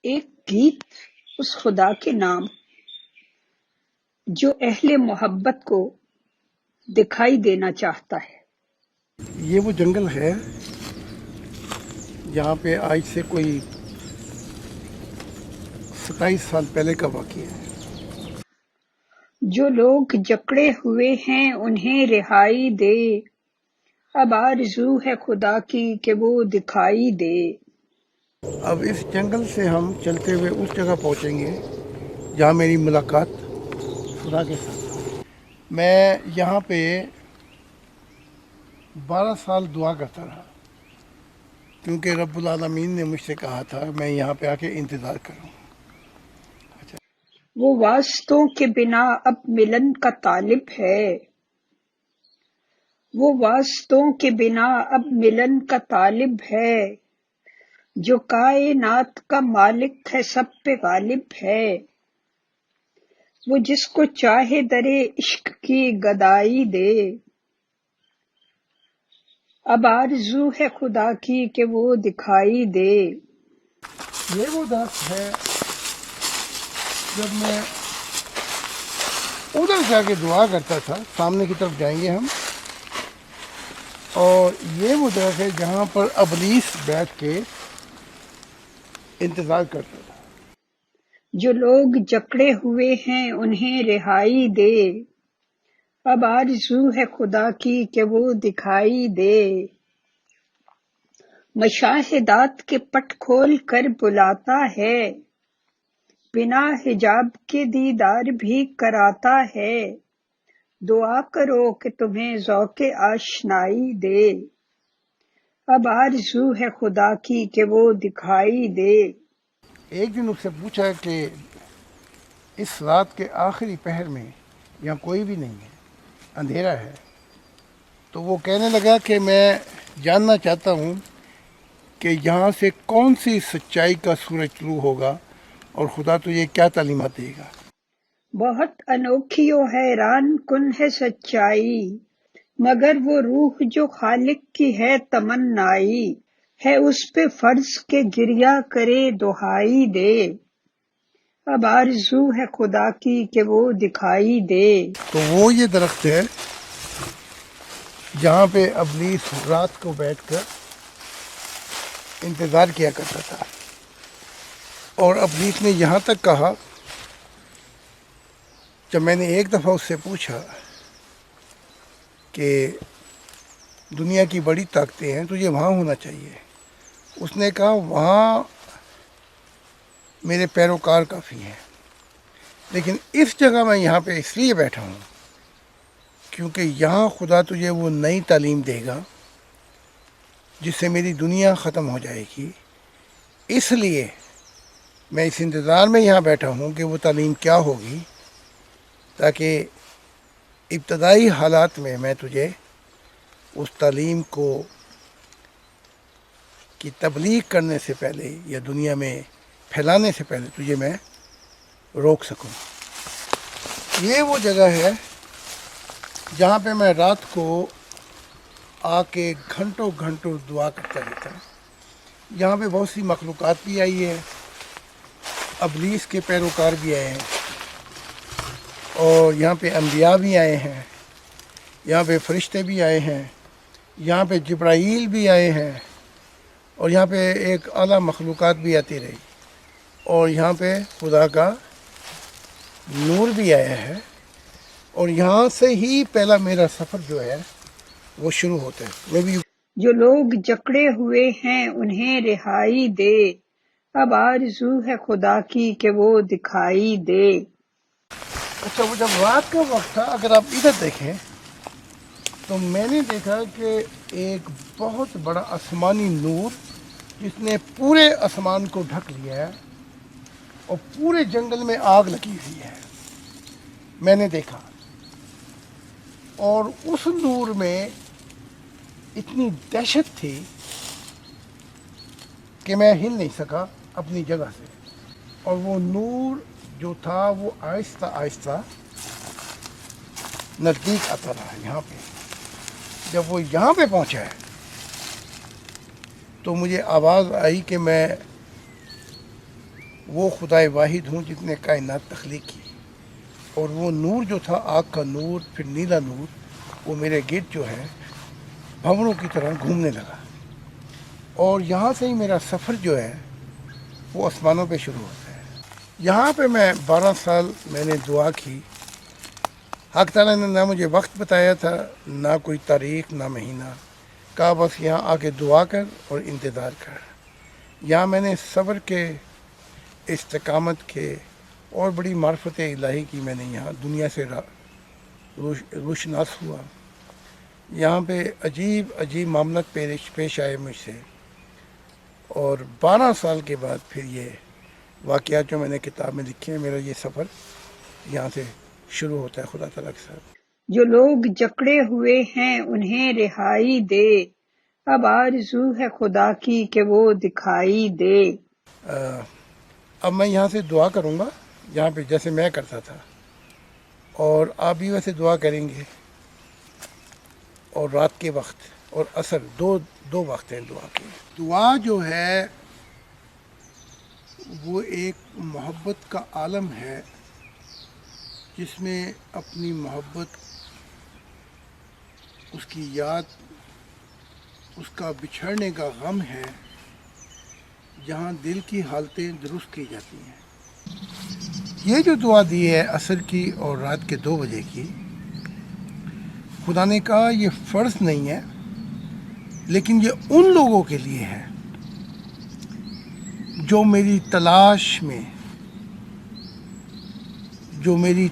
ایک گیت اس خدا کے نام جو اہل محبت کو دکھائی دینا چاہتا ہے۔ یہ وہ جنگل ہے جہاں پہ آج سے کوئی 27 سال پہلے کا واقعہ ہے۔ جو لوگ جکڑے ہوئے ہیں انہیں رہائی دے، اب آرزو ہے خدا کی کہ وہ دکھائی دے۔ اب اس جنگل سے ہم چلتے ہوئے اس جگہ پہنچیں گے جہاں میری ملاقات خدا کے ساتھ۔ میں یہاں پہ 12 سال دعا کرتا رہا کیونکہ رب العالمین نے مجھ سے کہا تھا میں یہاں پہ آ کے انتظار کروں۔ وہ واسطوں کے بنا اب ملن کا طالب ہے، وہ واسطوں کے بنا اب ملن کا طالب ہے، جو کائنات کا مالک ہے سب پہ غالب ہے، وہ جس کو چاہے درے عشق کی گدائی دے۔ اب آرزو ہے خدا کی کہ وہ دکھائی دے۔ یہ وہ درخت ہے جب میں ادھر جا کے دعا کرتا تھا، سامنے کی طرف جائیں گے ہم، اور یہ وہ درخت ہے جہاں پر ابلیس بیٹھ کے انتظار کرتا تھا۔ جو لوگ جکڑے ہوئے ہیں انہیں رہائی دے، اب آرزو ہے خدا کی کہ وہ دکھائی دے۔ مشاہدات کے پٹ کھول کر بلاتا ہے، بنا حجاب کے دیدار بھی کراتا ہے، دعا کرو کہ تمہیں ذوق آشنائی دے۔ اب آرزو ہے خدا کی کہ وہ دکھائی دے۔ ایک دن اس سے پوچھا کہ اس رات کے آخری پہر میں یہاں کوئی بھی نہیں ہے، اندھیرا ہے، تو وہ کہنے لگا کہ میں جاننا چاہتا ہوں کہ یہاں سے کون سی سچائی کا سورج طلوع ہوگا اور خدا تجھے کیا تعلیمات دے گا۔ بہت انوکھی و حیران کن ہے سچائی، مگر وہ روح جو خالق کی ہے تمنائی، ہے اس پہ فرض کے گریہ کرے دہائی دے۔ اب آرزو ہے خدا کی کہ وہ دکھائی دے۔ تو وہ یہ درخت ہے جہاں پہ ابلیس رات کو بیٹھ کر انتظار کیا کرتا تھا، اور ابلیس نے یہاں تک کہا جب میں نے ایک دفعہ اس سے پوچھا کہ دنیا کی بڑی طاقتیں ہیں تجھے وہاں ہونا چاہیے، اس نے کہا وہاں میرے پیروکار کافی ہیں، لیکن اس جگہ میں یہاں پہ اس لیے بیٹھا ہوں کیونکہ یہاں خدا تجھے وہ نئی تعلیم دے گا جس سے میری دنیا ختم ہو جائے گی، اس لیے میں اس انتظار میں یہاں بیٹھا ہوں کہ وہ تعلیم کیا ہوگی، تاکہ ابتدائی حالات میں میں تجھے اس تعلیم کو کی تبلیغ کرنے سے پہلے یا دنیا میں پھیلانے سے پہلے تجھے میں روک سکوں۔ یہ وہ جگہ ہے جہاں پہ میں رات کو آ کے گھنٹوں گھنٹوں دعا کرتا رہتا ہوں۔ یہاں پہ بہت سی مخلوقات بھی آئی ہے، ابلیس کے پیروکار بھی آئے ہیں، اور یہاں پہ انبیاء بھی آئے ہیں، یہاں پہ فرشتے بھی آئے ہیں، یہاں پہ جبرائیل بھی آئے ہیں، اور یہاں پہ ایک اعلیٰ مخلوقات بھی آتی رہی، اور یہاں پہ خدا کا نور بھی آیا ہے، اور یہاں سے ہی پہلا میرا سفر جو ہے وہ شروع ہوتا ہے۔ میں بھی جو لوگ جکڑے ہوئے ہیں انہیں رہائی دے، اب آرزو ہے خدا کی کہ وہ دکھائی دے۔ اچھا، وہ جب رات کا وقت تھا، اگر آپ ادھر دیکھیں تو میں نے دیکھا کہ ایک بہت بڑا آسمانی نور جس نے پورے آسمان کو ڈھک لیا ہے، اور پورے جنگل میں آگ لگی ہوئی ہے، میں نے دیکھا، اور اس نور میں اتنی دہشت تھی کہ میں ہل نہیں سکا اپنی جگہ سے، اور وہ نور جو تھا وہ آہستہ آہستہ نزدیک آتا رہا۔ یہاں پہ جب وہ یہاں پہ پہنچا ہے تو مجھے آواز آئی کہ میں وہ خدائے واحد ہوں جس نے کائنات تخلیق کی، اور وہ نور جو تھا، آگ کا نور، پھر نیلا نور، وہ میرے گرد جو ہے بھنوروں کی طرح گھومنے لگا، اور یہاں سے ہی میرا سفر جو ہے وہ آسمانوں پہ شروع ہوتا ہے۔ یہاں پہ میں 12 سال میں نے دعا کی۔ حق تعالیٰ نے نہ مجھے وقت بتایا تھا، نہ کوئی تاریخ، نہ مہینہ، کہا بس یہاں آ کے دعا کر اور انتظار کر۔ یہاں میں نے صبر کے، استقامت کے اور بڑی معرفت الہی کی۔ میں نے یہاں دنیا سے روشناس ہوا۔ یہاں پہ عجیب عجیب معاملات پیش آئے مجھ سے، اور 12 سال کے بعد پھر یہ واقعات جو میں نے کتاب میں لکھے ہیں، میرا یہ سفر یہاں سے شروع ہوتا ہے خدا تعالیٰ کے ساتھ۔ جو لوگ جکڑے ہوئے ہیں انہیں رہائی دے، اب آرزو ہے خدا کی کہ وہ دکھائی دے۔ اب میں یہاں سے دعا کروں گا، یہاں پہ جیسے میں کرتا تھا، اور آپ بھی ویسے دعا کریں گے، اور رات کے وقت اور عصر دو وقت ہیں دعا کے۔ دعا جو ہے وہ ایک محبت کا عالم ہے، جس میں اپنی محبت، اس کی یاد، اس کا بچھڑنے کا غم ہے، جہاں دل کی حالتیں درست کی جاتی ہیں۔ یہ جو دعا دی ہے عصر کی اور رات کے 2 بجے کی، خدا نے کہا یہ فرض نہیں ہے، لیکن یہ ان لوگوں کے لیے ہے جو میری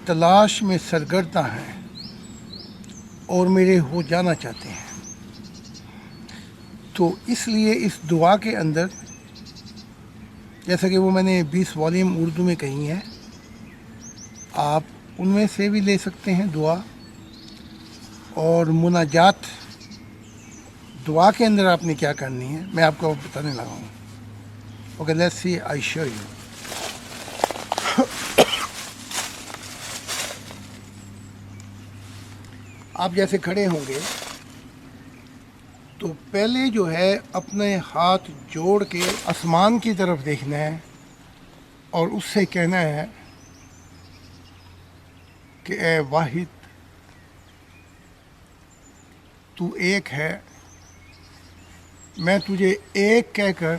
تلاش میں سرگرداں ہیں اور میرے ہو جانا چاہتے ہیں۔ تو اس لیے اس دعا کے اندر، جیسا کہ وہ میں نے 20 والیوم اردو میں کہی ہیں، آپ ان میں سے بھی لے سکتے ہیں دعا، اور مناجات دعا کے اندر آپ نے کیا کرنی ہے میں آپ کو بتانے لگا ہوں۔ Okay, let's see, I show you. آپ جیسے کھڑے ہوں گے تو پہلے جو ہے اپنے ہاتھ جوڑ کے آسمان کی طرف دیکھنا ہے، اور اس سے کہنا ہے کہ اے واحد، تو ایک ہے، میں تجھے ایک کہہ کر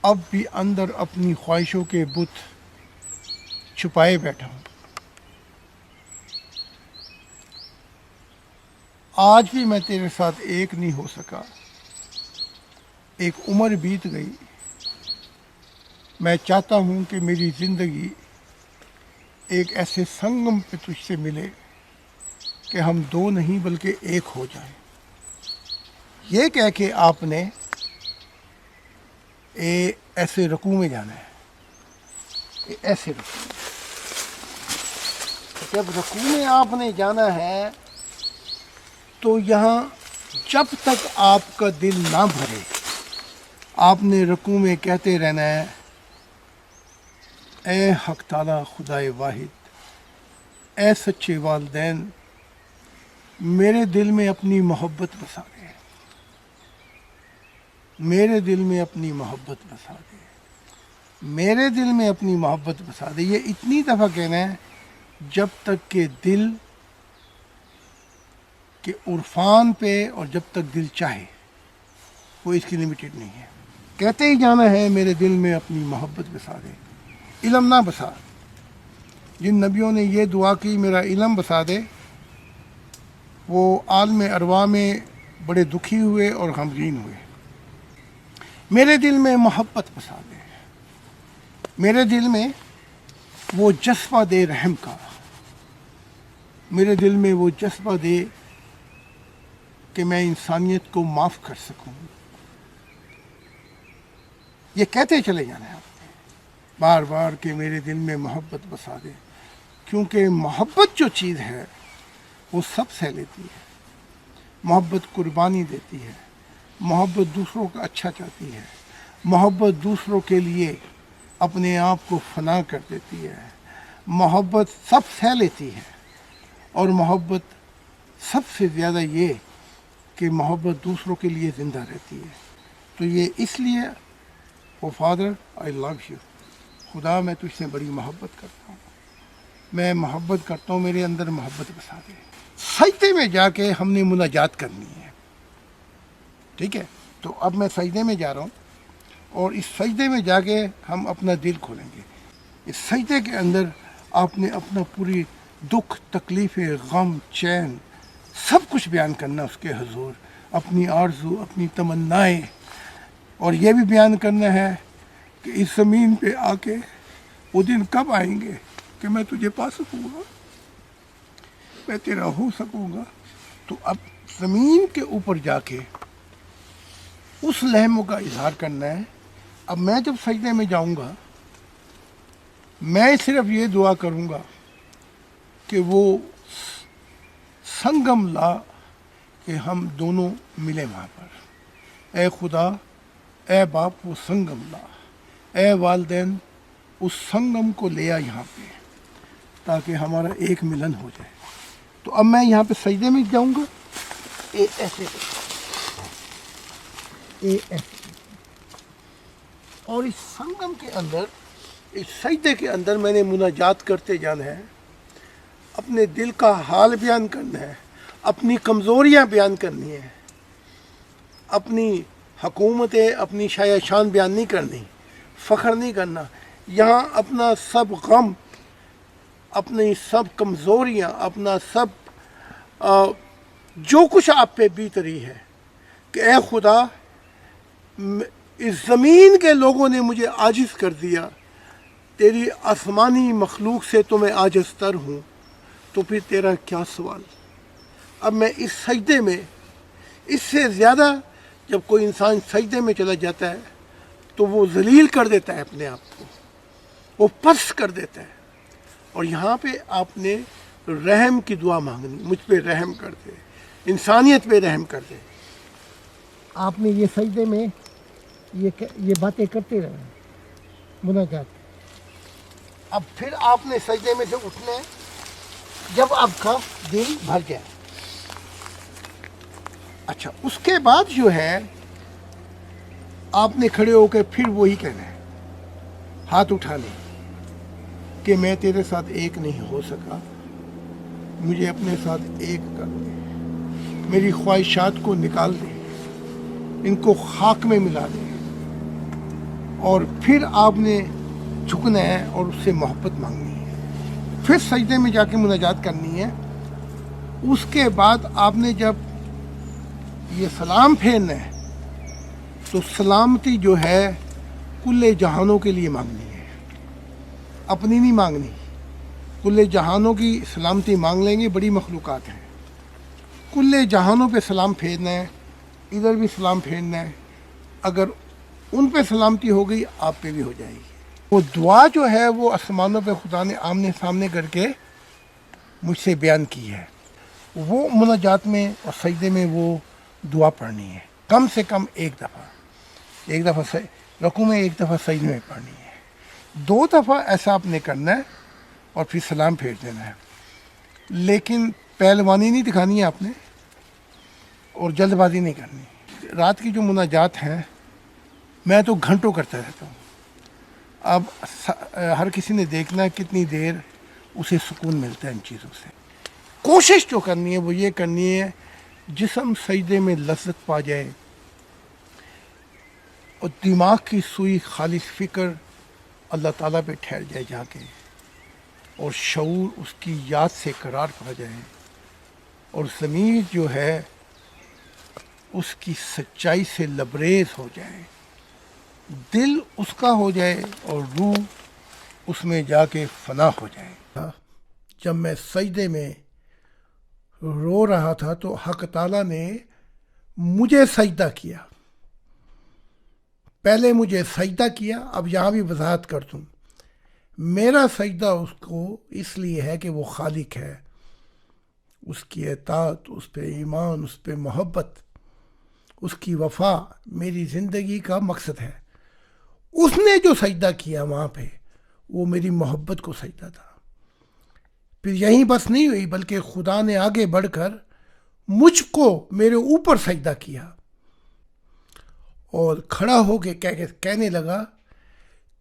اب بھی اندر اپنی خواہشوں کے بت چھپائے بیٹھا ہوں۔ آج بھی میں تیرے ساتھ ایک نہیں ہو سکا، ایک عمر بیت گئی، میں چاہتا ہوں کہ میری زندگی ایک ایسے سنگم پہ تجھ سے ملے کہ ہم 2 نہیں بلکہ ایک ہو جائیں۔ یہ کہہ کے آپ نے ایسے رکوع میں جانا ہے، ایسے رکوع میں۔ جب رکوع میں آپ نے جانا ہے تو یہاں جب تک آپ کا دل نہ بھرے، آپ نے رکوع میں کہتے رہنا ہے، اے حق تعالیٰ خدائے واحد، اے سچے والدین، میرے دل میں اپنی محبت بسا دے، میرے دل میں اپنی محبت بسا دے، میرے دل میں اپنی محبت بسا دے۔ یہ اتنی دفعہ کہنا ہے جب تک کہ دل کے عرفان پہ، اور جب تک دل چاہے، وہ اس کی لمیٹڈ نہیں ہے۔ کہتے ہی جانا ہے میرے دل میں اپنی محبت بسا دے، علم نہ بسا۔ جن نبیوں نے یہ دعا کی میرا علم بسا دے، وہ عالم ارواح میں بڑے دکھی ہوئے اور غمگین ہوئے۔ میرے دل میں محبت بسا دے، میرے دل میں وہ جذبہ دے رحم کا، میرے دل میں وہ جذبہ دے کہ میں انسانیت کو معاف کر سکوں۔ یہ کہتے چلے جانا ہے آپ نے بار بار کہ میرے دل میں محبت بسا دے، کیونکہ محبت جو چیز ہے وہ سب سہ لیتی ہے۔ محبت قربانی دیتی ہے، محبت دوسروں کا اچھا چاہتی ہے، محبت دوسروں کے لیے اپنے آپ کو فنا کر دیتی ہے، محبت سب سہ لیتی ہے، اور محبت سب سے زیادہ یہ کہ محبت دوسروں کے لیے زندہ رہتی ہے۔ تو یہ اس لیے او فادر آئی لو یو، خدا میں تجھ سے بڑی محبت کرتا ہوں، میں محبت کرتا ہوں، میرے اندر محبت بسا دے۔ سجدے میں جا کے ہم نے مناجات کرنی ہے، ٹھیک ہے؟ تو اب میں سجدے میں جا رہا ہوں، اور اس سجدے میں جا کے ہم اپنا دل کھولیں گے۔ اس سجدے کے اندر آپ نے اپنا پوری دکھ، تکلیفیں، غم، چین سب کچھ بیان کرنا اس کے حضور، اپنی آرزو، اپنی تمنائیں، اور یہ بھی بیان کرنا ہے کہ اس زمین پہ آ کے وہ دن کب آئیں گے کہ میں تجھے پا سکوں گا، میں تیرا ہو سکوں گا۔ تو اب زمین کے اوپر جا کے اس لہموں کا اظہار کرنا ہے۔ اب میں جب سجدے میں جاؤں گا، میں صرف یہ دعا کروں گا کہ وہ سنگم لا، کہ ہم دونوں ملیں وہاں پر۔ اے خدا، اے باپ، وہ سنگم لا، اے والدین اس سنگم کو لے آ یہاں پہ، تاکہ ہمارا ایک ملن ہو جائے۔ تو اب میں یہاں پہ سجدے میں جاؤں گا، ایسے اور اس سنگم کے اندر، اس سجدے کے اندر میں نے مناجات کرتے جانا ہے، اپنے دل کا حال بیان کرنا ہے، اپنی کمزوریاں بیان کرنی ہیں، اپنی حکومتیں، اپنی شایع شان بیان نہیں کرنی، فخر نہیں کرنا۔ یہاں اپنا سب غم، اپنی سب کمزوریاں، اپنا سب جو کچھ آپ پہ بیت رہی ہے، کہ اے خدا، اس زمین کے لوگوں نے مجھے عاجز کر دیا، تیری آسمانی مخلوق سے تو میں عاجز تر ہوں، تو پھر تیرا کیا سوال۔ اب میں اس سجدے میں، اس سے زیادہ جب کوئی انسان سجدے میں چلا جاتا ہے تو وہ ذلیل کر دیتا ہے اپنے آپ کو، وہ پست کر دیتا ہے۔ اور یہاں پہ آپ نے رحم کی دعا مانگنی، مجھ پہ رحم کر دے، انسانیت پہ رحم کر دے۔ آپ نے یہ سجدے میں یہ باتیں کرتے رہے مناجات۔ اب پھر آپ نے سجدے میں سے اٹھنا ہے جب آپ کا دل بھر جائے۔ اچھا، اس کے بعد جو ہے آپ نے کھڑے ہو کے پھر وہی کہنا ہے، ہاتھ اٹھا لیں کہ میں تیرے ساتھ ایک نہیں ہو سکا، مجھے اپنے ساتھ ایک کر دے، میری خواہشات کو نکال دے، ان کو خاک میں ملا دے۔ اور پھر آپ نے جھکنا ہے اور اس سے محبت مانگنی ہے، پھر سجدے میں جا کے مناجات کرنی ہے۔ اس کے بعد آپ نے جب یہ سلام پھیرنا ہے تو سلامتی جو ہے کل جہانوں کے لیے مانگنی ہے، اپنی نہیں مانگنی۔ کل جہانوں کی سلامتی مانگ لیں گے، بڑی مخلوقات ہیں، کل جہانوں پہ سلام پھیرنا ہے، ادھر بھی سلام پھیرنا ہے۔ اگر ان پہ سلامتی ہو گئی، آپ پہ بھی ہو جائے گی۔ وہ دعا جو ہے وہ آسمانوں پہ خدا نے آمنے سامنے کر کے مجھ سے بیان کی ہے، وہ مناجات میں اور سجدے میں وہ دعا پڑھنی ہے، کم سے کم ایک دفعہ رکوع میں، ایک دفعہ سجدے میں پڑھنی ہے، 2 دفعہ ایسا آپ نے کرنا ہے، اور پھر سلام پھیر دینا ہے۔ لیکن پہلوانی نہیں دکھانی ہے آپ نے، اور جلد بازی نہیں کرنی۔ رات کی جو مناجات ہیں میں تو گھنٹوں کرتا رہتا ہوں۔ اب ہر کسی نے دیکھنا ہے کتنی دیر اسے سکون ملتا ہے ان چیزوں سے۔ کوشش جو کرنی ہے وہ یہ کرنی ہے جسم سجدے میں لذت پا جائے، اور دماغ کی سوئی خالص فکر اللہ تعالیٰ پہ ٹھہر جائے جا کے، اور شعور اس کی یاد سے قرار پا جائے، اور ضمیر جو ہے اس کی سچائی سے لبریز ہو جائے، دل اس کا ہو جائے، اور روح اس میں جا کے فنا ہو جائے۔ جب میں سجدے میں رو رہا تھا تو حق تعالیٰ نے مجھے سجدہ کیا، پہلے مجھے سجدہ کیا۔ اب یہاں بھی وضاحت کر دوں، میرا سجدہ اس کو اس لیے ہے کہ وہ خالق ہے، اس کی اطاعت، اس پہ ایمان، اس پہ محبت، اس کی وفا میری زندگی کا مقصد ہے۔ اس نے جو سجدہ کیا وہاں پہ وہ میری محبت کو سجدہ تھا۔ پھر یہیں بس نہیں ہوئی، بلکہ خدا نے آگے بڑھ کر مجھ کو میرے اوپر سجدہ کیا، اور کھڑا ہو کے کہنے لگا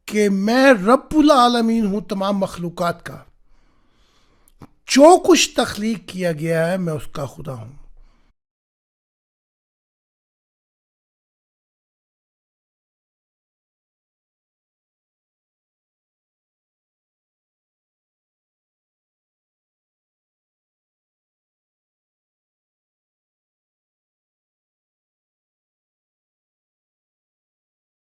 کہ میں رب العالمین ہوں تمام مخلوقات کا، جو کچھ تخلیق کیا گیا ہے میں اس کا خدا ہوں۔